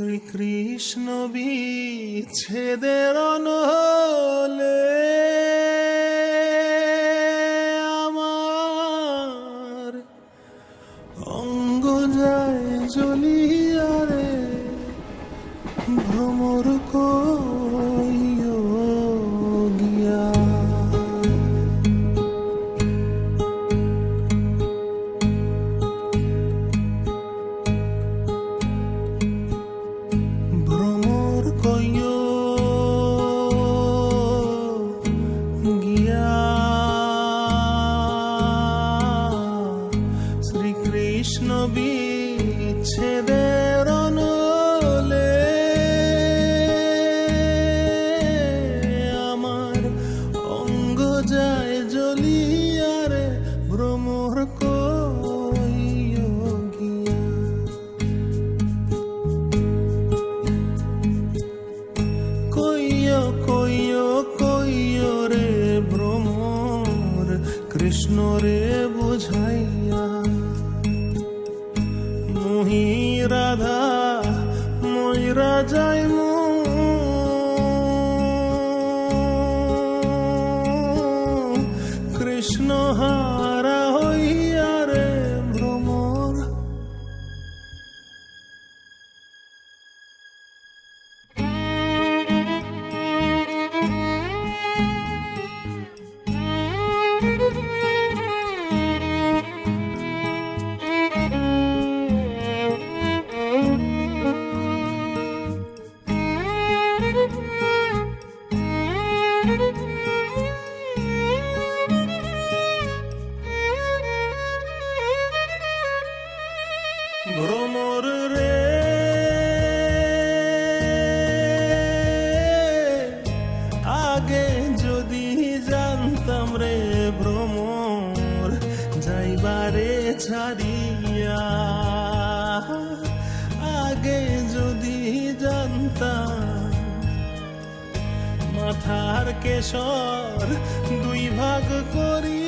শ্রীকৃষ্ণ বিচ্ছেদের অনলে আমার অঙ্গ যায় জ্বলিয়া রে, ভ্রমর কইও গিয়া। ভ্রমর কইও গিয়া শ্রীকৃষ্ণ বিচ্ছেদের অনলে আমার অঙ্গ যায় জ্বলিয়া রে, ভ্রমর কইও গিয়া। কইও কইও কইও রে ভ্রমর, কৃষ্ণ রে বুঝাইয়া। মুহি রাধা ময়রা যাইমু, কৃষ্ণ হারা হইয়া রে ভ্রমর। ভ্রমর রে আগে যদি জানতাম রে ভ্রমর, যাইবারে ছাড়িয়া। আগে যদি জানতাম মাথার কেশর দুই ভাগ করি